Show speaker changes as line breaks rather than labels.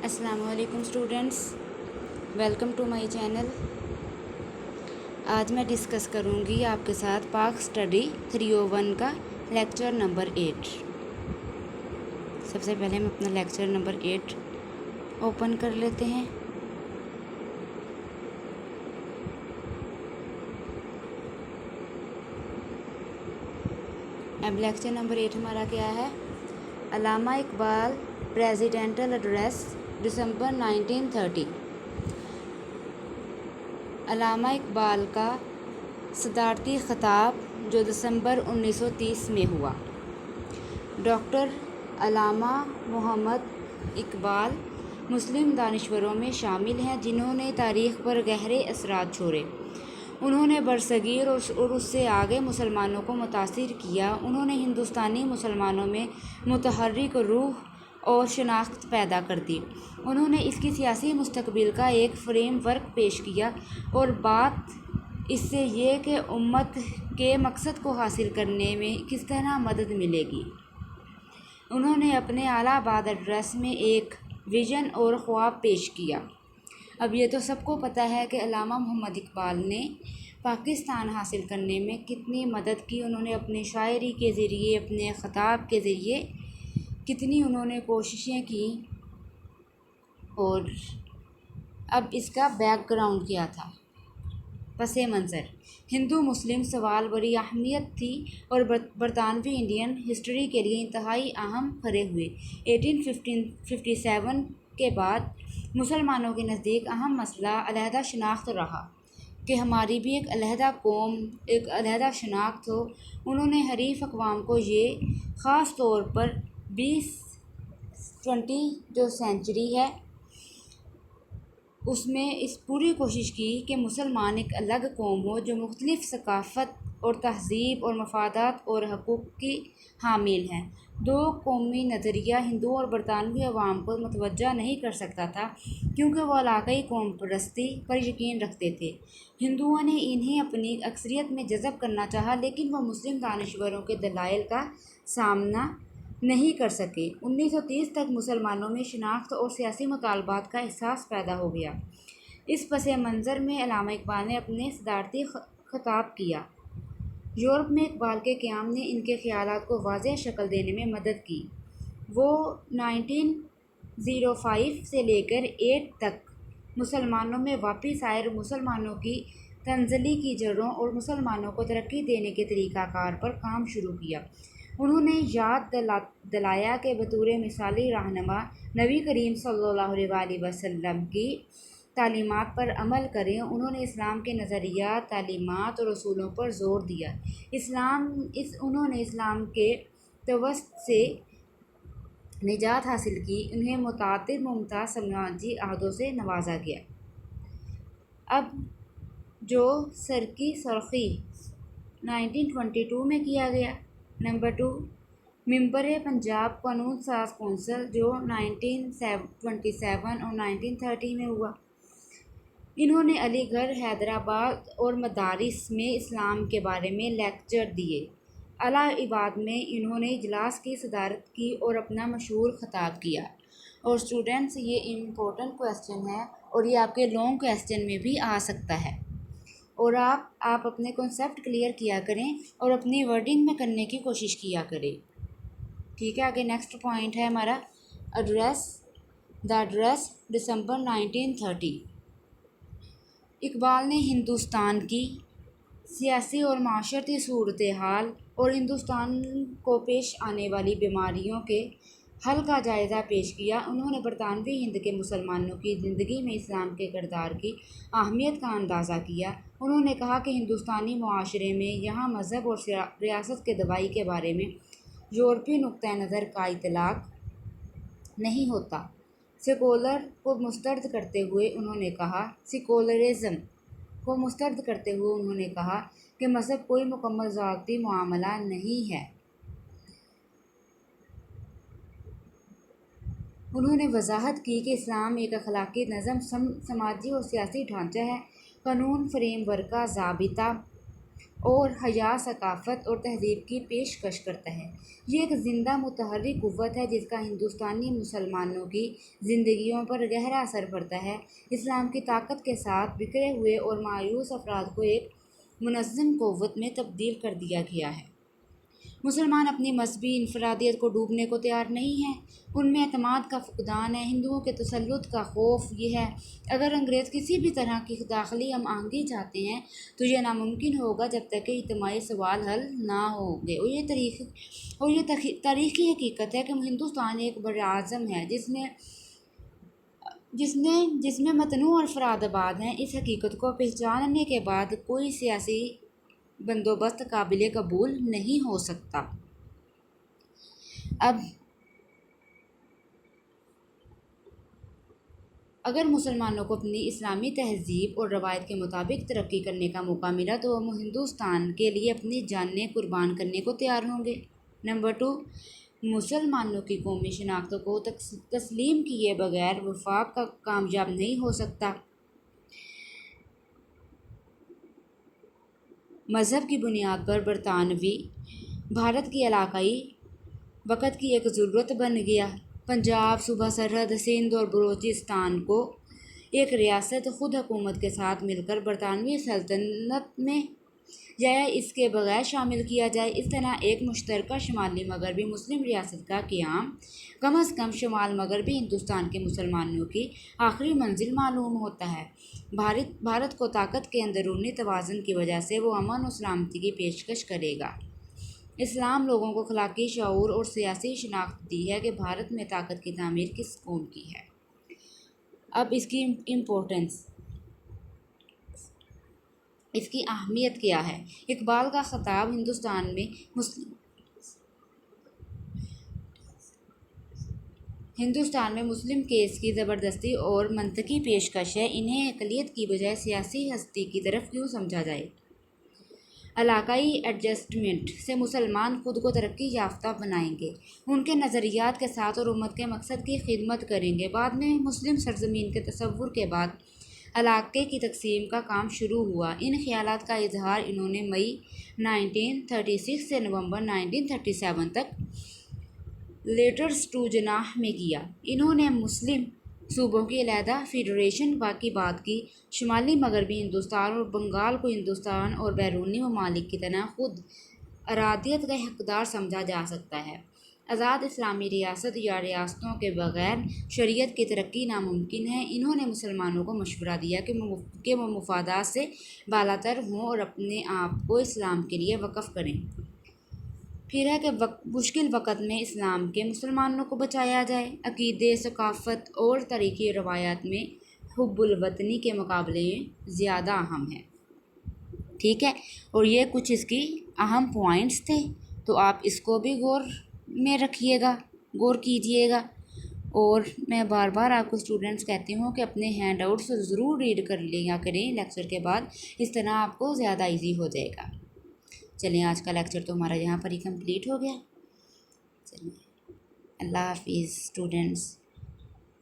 अस्सलाम वालेकुम students, welcome to my channel. आज मैं डिस्कस करूंगी आपके साथ पाक स्टडी 301 का लेक्चर नंबर 8। सबसे पहले हम अपना लेक्चर नंबर 8 ओपन कर लेते हैं। अब लेक्चर नंबर 8 हमारा क्या है? अल्लामा इकबाल प्रेसिडेंटल एड्रेस दिसंबर 1930। अल्लामा इकबाल का सदारती ख़िताब जो दिसंबर 1930 में हुआ। डॉक्टर अल्लामा मोहम्मद इकबाल मुस्लिम दानिश्वरों में शामिल हैं जिन्होंने तारीख़ पर गहरे असरात छोड़े। उन्होंने बरसगीर और उससे आगे मुसलमानों को मुतासिर किया। उन्होंने हिंदुस्तानी मुसलमानों में मुतहर्रिक रूह और शनाख्त पैदा कर दी। उन्होंने इसकी सियासी मुस्तकबिल का एक फ्रेम वर्क पेश किया और बात इससे ये कि उम्मत के मकसद को हासिल करने में किस तरह मदद मिलेगी। उन्होंने अपने अलाहाबाद एड्रेस में एक विज़न और ख्वाब पेश किया। अब ये तो सबको पता है कि अल्लामा मोहम्मद इकबाल ने पाकिस्तान हासिल करने में कितनी मदद की। उन्होंने अपनी शायरी के ज़रिए, अपने ख़ताब के ज़रिए कितनी उन्होंने कोशिशें की। और अब इसका बैकग्राउंड क्या था? पस मंज़र हिंदू मुस्लिम सवाल बड़ी अहमियत थी और बरतानवी इंडियन हिस्ट्री के लिए इंतहाई अहम खड़े हुए। 1857 के बाद मुसलमानों के नज़दीक अहम मसला अलहदा शनाख्त रहा कि हमारी भी एक अलहदा कौम, एक अलहदा शनाख्त हो। उन्होंने हरीफ अक़वाम को ये ख़ास तौर पर 20 जो सेंचुरी है उसमें इस पूरी कोशिश की कि मुसलमान एक अलग कौम हो जो मुख्तलिफ़ सकाफ़त और तहज़ीब और मफादात और हकूक़ की हामिल हैं। दो कौमी नज़रिया हिंदू और बरतानवी अवाम को मुतवज्जा नहीं कर सकता था क्योंकि वो इलाक़ाई कौम परस्ती पर यकीन रखते थे। हिंदुओं ने इन्हें अपनी अक्सरियत में जज़ब करना चाहा लेकिन वह मुस्लिम दानिश्वरों के दलाइल का सामना नहीं कर सके। 1930 तक मुसलमानों में शनाख्त और सियासी मुतालबात का एहसास पैदा हो गया। इस पस मंज़र में अल्लामा इकबाल ने अपने सदारती ख़िताब किया। यूरोप में इकबाल के क़याम ने इनके ख़यालात को वाज़ेह शक्ल देने में मदद की। वो 1905 से लेकर 8 तक मुसलमानों में वापस आए और मुसलमानों की तंज़ली की जड़ों और मुसलमानों को तरक्की देने के तरीक़ाकार पर काम शुरू किया। उन्होंने याद दिलाया कि बतौर मिसाली रहनुमा नबी करीम सल्लल्लाहु अलैहि वसल्लम की तालीमात पर अमल करें। उन्होंने इस्लाम के नज़रियात, तालीमात और असूलों पर ज़ोर दिया। उन्होंने इस्लाम के तवस्त से निजात हासिल की। उन्हें मुतादिद मुमताज़ समाजी अहदों से नवाजा गया। अब जो सरकी सरखी 1922 में किया गया। नंबर 2, मिंबर पंजाब कानून साज कौंसल जो 1927 और 1930 में हुआ। इन्होंने अलीगढ़, हैदराबाद और मदारिस में इस्लाम के बारे में लेक्चर दिए। अलाहाबाद में इन्होंने इजलास की सदारत की और अपना मशहूर ख़िताब किया। और स्टूडेंट्स, ये इम्पोर्टेंट क्वेश्चन है और ये आपके लॉन्ग क्वेश्चन में भी आ सकता है। और आप अपने कॉन्सेप्ट क्लियर किया करें और अपनी वर्डिंग में करने की कोशिश किया करें। ठीक है, आगे नेक्स्ट पॉइंट है हमारा द एड्रेस दिसंबर 1930। इकबाल ने हिंदुस्तान की सियासी और माशरती सूरत हाल और हिंदुस्तान को पेश आने वाली बीमारियों के हल का जायज़ा पेश किया। उन्होंने बरतानवी हिंद के मुसलमानों की ज़िंदगी में इस्लाम के किरदार की अहमियत का अंदाज़ा किया। उन्होंने कहा कि हिंदुस्तानी मुआशरे में यहाँ मज़हब और रियासत के दवाई के बारे में यूरोपी नुक्ता नज़र का इतलाक़ नहीं होता। सेकुलर को मुस्तरद करते हुए उन्होंने कहा सेकुलरिज़म को मुस्तरद करते हुए उन्होंने कहा कि मज़हब कोई मुकम्मल ज़ाती मामला नहीं है। उन्होंने वजाहत की कि इस्लाम एक अखलाकी नज़म, समाजी और सियासी ढांचा है। कानून फ्रेम वर्क का ज़ाबिता اور حیا، ثقافت اور تہذیب کی پیشکش کرتا ہے۔ یہ ایک زندہ متحرک قوت ہے جس کا ہندوستانی مسلمانوں کی زندگیوں پر گہرا اثر پڑتا ہے۔ اسلام کی طاقت کے ساتھ بکھرے ہوئے اور مایوس افراد کو ایک منظم قوت میں تبدیل کر دیا گیا ہے۔ مسلمان اپنی مذہبی انفرادیت کو ڈوبنے کو تیار نہیں ہیں۔ ان میں اعتماد کا فقدان ہے۔ ہندوؤں کے تسلط کا خوف یہ ہے اگر انگریز کسی بھی طرح کی داخلی ہم آہنگی چاہتے ہیں تو یہ ناممکن ہوگا جب تک کہ اجتماعی سوال حل نہ ہوں گے۔ اور یہ تاریخی حقیقت ہے کہ ہندوستان ایک براعظم ہے جس میں متنوع افراد آباد ہیں۔ اس حقیقت کو پہچاننے کے بعد کوئی سیاسی بندوبست قابل قبول نہیں ہو سکتا۔ اگر مسلمانوں کو اپنی اسلامی تہذیب اور روایت کے مطابق ترقی کرنے کا موقع ملا تو وہ ہندوستان کے لیے اپنی جانیں قربان کرنے کو تیار ہوں گے۔ نمبر 2، مسلمانوں کی قومی شناخت کو تسلیم کیے بغیر وفاق کامیاب نہیں ہو سکتا۔ مذہب کی بنیاد پر برطانوی بھارت کی علاقائی وقت کی ایک ضرورت بن گیا۔ پنجاب، صوبہ سرحد، سندھ اور بلوچستان کو ایک ریاست خود حکومت کے ساتھ مل کر برطانوی سلطنت میں یا اس کے بغیر شامل کیا جائے۔ اس طرح ایک مشترکہ شمالی مغربی مسلم ریاست کا قیام کم از کم شمال مغربی ہندوستان کے مسلمانوں کی آخری منزل معلوم ہوتا ہے۔ بھارت کو طاقت کے اندرونی توازن کی وجہ سے وہ امن و سلامتی کی پیشکش کرے گا۔ اسلام لوگوں کو اخلاقی شعور اور سیاسی شناخت دی ہے کہ بھارت میں طاقت کی تعمیر کس قوم کی ہے۔ اب اس کی امپورٹنس، اس کی اہمیت کیا ہے؟ اقبال کا خطاب ہندوستان میں مسلم کیس کی زبردستی اور منطقی پیشکش ہے۔ انہیں اقلیت کی بجائے سیاسی ہستی کی طرف کیوں سمجھا جائے؟ علاقائی ایڈجسٹمنٹ سے مسلمان خود کو ترقی یافتہ بنائیں گے، ان کے نظریات کے ساتھ اور امت کے مقصد کی خدمت کریں گے۔ بعد میں مسلم سرزمین کے تصور کے بعد علاقے کی تقسیم کا کام شروع ہوا۔ ان خیالات کا اظہار انہوں نے مئی 1936 سے نومبر 1937 تک لیٹرز ٹو جناح میں کیا۔ انہوں نے مسلم صوبوں کی علیحدہ فیڈریشن کی بات کی۔ شمالی مغربی ہندوستان اور بنگال کو ہندوستان اور بیرونی ممالک کی طرح خود ارادیت کا حقدار سمجھا جا سکتا ہے۔ آزاد اسلامی ریاست یا ریاستوں کے بغیر شریعت کی ترقی ناممکن ہے۔ انہوں نے مسلمانوں کو مشورہ دیا کہ وہ مفادات سے بالاتر ہوں اور اپنے آپ کو اسلام کے لیے وقف کریں۔ پھر ہے کہ مشکل وقت میں اسلام کے مسلمانوں کو بچایا جائے۔ عقیدے، ثقافت اور تاریخی روایات میں حب الوطنی کے مقابلے میں زیادہ اہم ہے۔ ٹھیک ہے، اور یہ کچھ اس کی اہم پوائنٹس تھے، تو آپ اس کو بھی غور میں رکھیے گا، غور کیجیے گا۔ اور میں بار بار آپ کو اسٹوڈنٹس کہتی ہوں کہ اپنے ہینڈ آؤٹس ضرور ریڈ کر لیا کریں لیکچر کے بعد، اس طرح آپ کو زیادہ ایزی ہو جائے گا۔ چلیں، آج کا لیکچر تو ہمارا یہاں پر ہی کمپلیٹ ہو گیا۔ چلیں، اللہ حافظ اسٹوڈنٹس۔